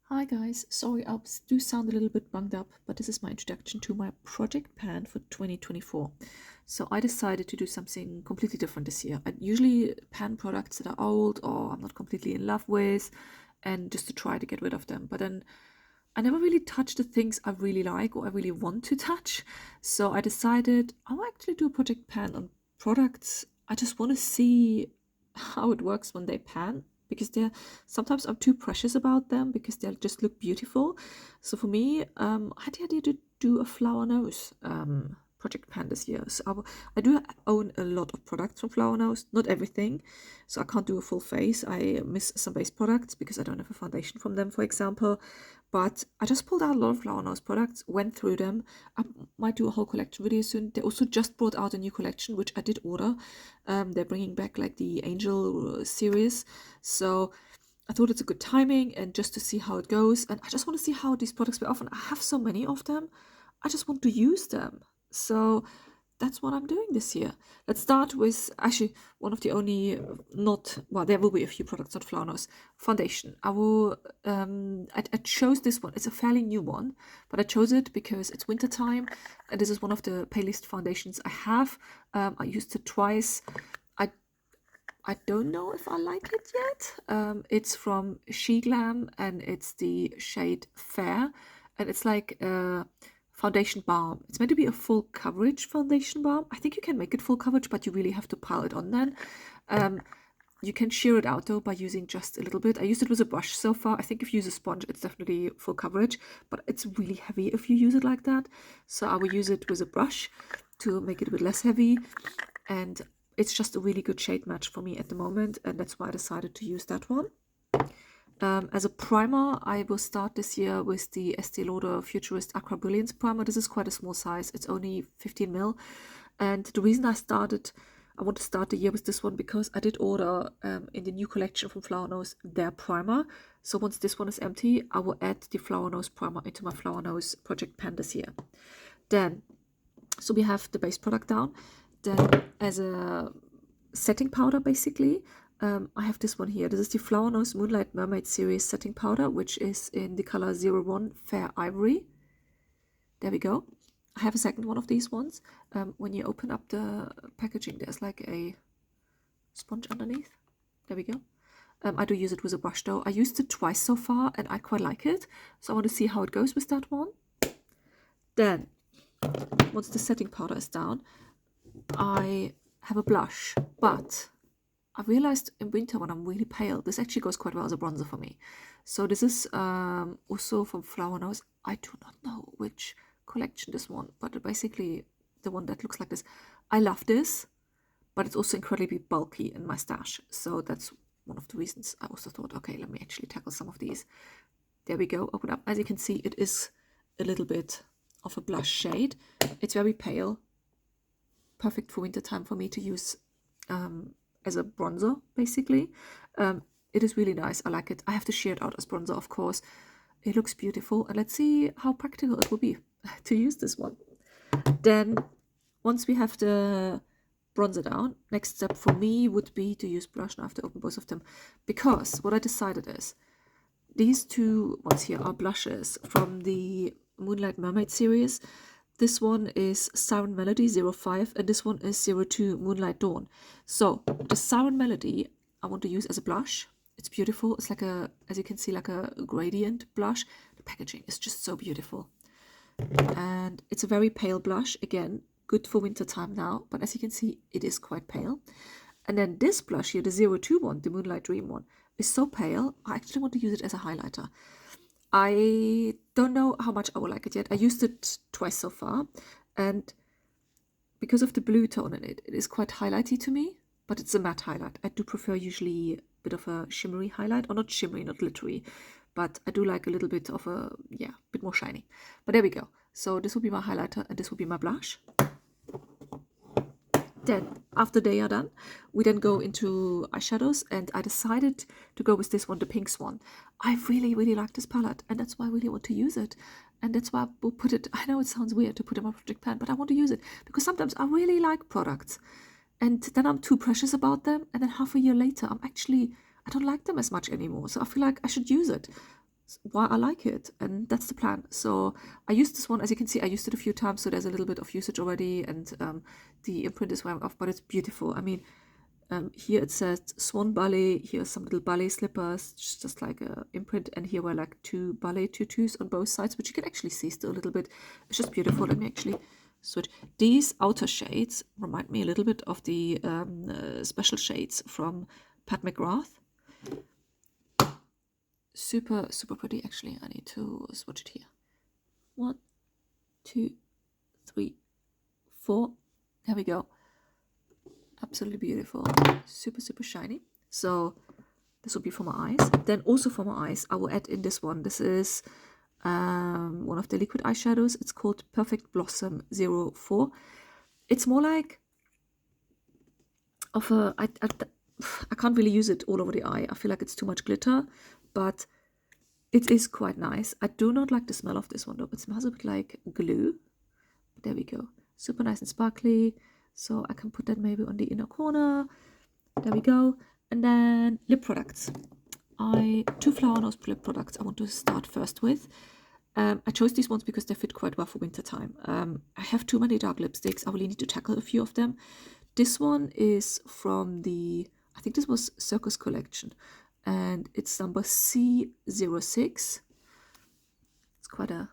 Hi guys, sorry I do sound a little bit bunged up, but this is my introduction to my project pan for 2024. So I decided to do something completely different this year. I usually pan products that are old or I'm not completely in love with, and just to try to get rid of them. But then I never really touch the things I really like or I really want to touch. So I decided I'll actually do a project pan on products. I just want to see how it works when they pan because they're sometimes I'm too precious about them because they just look beautiful. So for me, I had the idea to do a flower nose project pan this year. So I do own a lot of products from Flower Nose, not everything. So I can't do a full face. I miss some base products because I don't have a foundation from them, for example. But I just pulled out a lot of Flower Nose products, went through them. I might do a whole collection video soon. They also just brought out a new collection, which I did order. They're bringing back like the Angel series. So I thought it's a good timing and just to see how it goes. And I just want to see how these products wear off. And I have so many of them. I just want to use them. So that's what I'm doing this year. Let's start with actually one of the only not well, there will be a few products not Flower Nose foundation. I chose this one. It's a fairly new one, but I chose it because it's winter time, and this is one of the palest foundations I have. I used it twice. I don't know if I like it yet. It's from She Glam and it's the shade Fair, and it's like a foundation balm. It's meant to be a full coverage foundation balm. I think you can make it full coverage, but you really have to pile it on then. You can shear it out though by using just a little bit. I used it with a brush so far. I think if you use a sponge, it's definitely full coverage, but it's really heavy if you use it like that. So I will use it with a brush to make it a bit less heavy, and it's just a really good shade match for me at the moment, and that's why I decided to use that one. As a primer, I will start this year with the Estee Lauder Futurist Aqua Brilliance Primer. This is quite a small size. It's only 15 ml. And the reason I want to start the year with this one because I did order in the new collection from Flower Nose their primer. So once this one is empty, I will add the Flower Nose primer into my Flower Nose project pan this year. Then, so we have the base product down. Then as a setting powder, basically, I have this one here. This is the Flower Nose Moonlight Mermaid Series setting powder, which is in the color 01 Fair Ivory. There we go. I have a second one of these ones. When you open up the packaging, there's like a sponge underneath. There we go. I do use it with a brush though. I used it twice so far and I quite like it. So I want to see how it goes with that one. Then, once the setting powder is down, I have a blush, but I realized in winter when I'm really pale, this actually goes quite well as a bronzer for me. So this is also from Flower Nose. I do not know which collection this one, but basically the one that looks like this. I love this, but it's also incredibly bulky in my stash. So that's one of the reasons I also thought, okay, let me actually tackle some of these. There we go, open up. As you can see, it is a little bit of a blush shade. It's very pale. Perfect for winter time for me to use as a bronzer, basically. It is really nice. I like it. I have to shear it out as bronzer, of course. It looks beautiful, and let's see how practical it will be to use this one. Then, once we have the bronzer down, next step for me would be to use blush. Now I have to open both of them, because what I decided is these two ones here are blushes from the Moonlight Mermaid series. This one is Siren Melody 05 and this one is 02 Moonlight Dawn. So the Siren Melody I want to use as a blush. It's beautiful. It's like a, as you can see, like a gradient blush. The packaging is just so beautiful. And it's a very pale blush. Again, good for winter time now, but as you can see, it is quite pale. And then this blush here, the 02 one, the Moonlight Dream one, is so pale, I actually want to use it as a highlighter. I don't know how much I will like it yet. I used it twice so far, and because of the blue tone in it, it is quite highlighty to me, but it's a matte highlight. I do prefer usually a bit of a shimmery highlight, or not shimmery, not glittery, but I do like a little bit of a, yeah, bit more shiny. But there we go. So this will be my highlighter, and this will be my blush. Then, after they are done, we then go into eyeshadows, and I decided to go with this one, the Pink Swan. I really, really like this palette, and that's why I really want to use it. And that's why I will put it, I know it sounds weird to put in my project pan, but I want to use it, because sometimes I really like products, and then I'm too precious about them, and then half a year later, I don't like them as much anymore, so I feel like I should use it. why I like it, and that's the plan. So I used this one, as you can see, I used it a few times, so there's a little bit of usage already, and the imprint is wearing off, but it's beautiful. I mean, here it says Swan Ballet, here's some little ballet slippers, just like a imprint, and here were like 2 ballet tutus on both sides, which you can actually see still a little bit. It's just beautiful. Let me actually switch. These outer shades remind me a little bit of the special shades from Pat McGrath. Super, super pretty. Actually, I need to swatch it here. 1, 2, 3, 4. There we go. Absolutely beautiful. Super, super shiny. So this will be for my eyes. Then also for my eyes, I will add in this one. This is one of the liquid eyeshadows. It's called Perfect Blossom 04. It's more like of a... I can't really use it all over the eye. I feel like it's too much glitter, but it is quite nice. I do not like the smell of this one though. It smells a bit like glue. There we go. Super nice and sparkly. So I can put that maybe on the inner corner. There we go. And then lip products. 2 Flower Nose lip products I want to start first with. I chose these ones because they fit quite well for winter time. I have too many dark lipsticks. I really need to tackle a few of them. This one is from the, I think this was Circus collection, and it's number C06. It's quite a,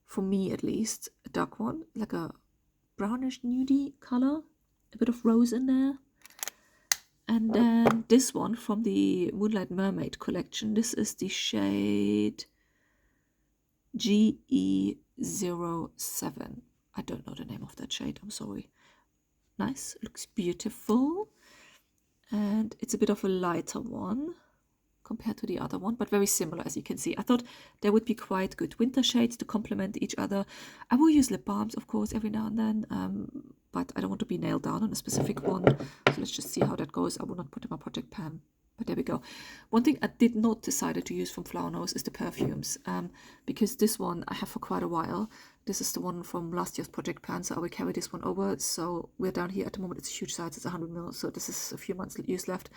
for me at least, a dark one, like a brownish nudie color, a bit of rose in there. And then this one from the Moonlight Mermaid collection. This is the shade GE07. I don't know the name of that shade, I'm sorry. Nice, looks beautiful. And it's a bit of a lighter one compared to the other one, but very similar, as you can see. I thought there would be quite good winter shades to complement each other. I will use lip balms, of course, every now and then, but I don't want to be nailed down on a specific one. So let's just see how that goes. I will not put in my project pan, but there we go. One thing I did not decide to use from Flower Nose is the perfumes, because this one I have for quite a while. This is the one from last year's project pan, so I will carry this one over. So we're down here at the moment. It's a huge size. It's 100 ml, so this is a few months use left.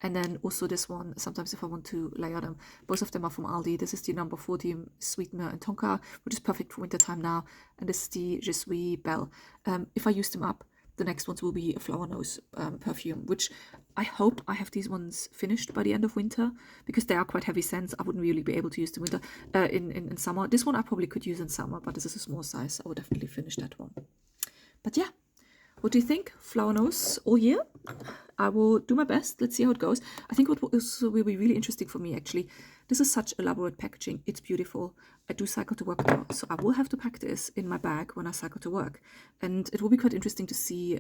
And then also this one, sometimes if I want to layer them. Both of them are from Aldi. This is the number 40 Sweetener and Tonka, which is perfect for winter time now. And this is the Je Suis Belle. If I use them up, the next ones will be a Flower Nose perfume, which I hope I have these ones finished by the end of winter, because they are quite heavy scents. I wouldn't really be able to use them in summer. This one I probably could use in summer, but this is a small size. I would definitely finish that one. But yeah, what do you think? Flower Nose all year? I will do my best. Let's see how it goes. I think what will be really interesting for me, actually, this is such elaborate packaging. It's beautiful. I do cycle to work now, so I will have to pack this in my bag when I cycle to work. And it will be quite interesting to see,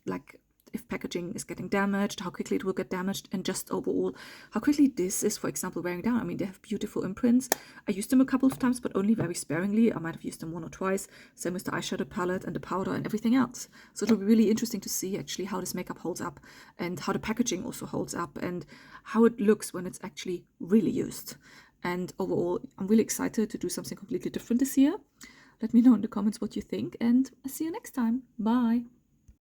like, if packaging is getting damaged, how quickly it will get damaged, and just overall how quickly this is, for example, wearing down. I mean, they have beautiful imprints. I used them a couple of times, but only very sparingly. I might have used them 1 or twice. Same with the eyeshadow palette and the powder and everything else. So it'll be really interesting to see actually how this makeup holds up, and how the packaging also holds up, and how it looks when it's actually really used. And overall, I'm really excited to do something completely different this year. Let me know in the comments what you think, and I'll see you next time. Bye!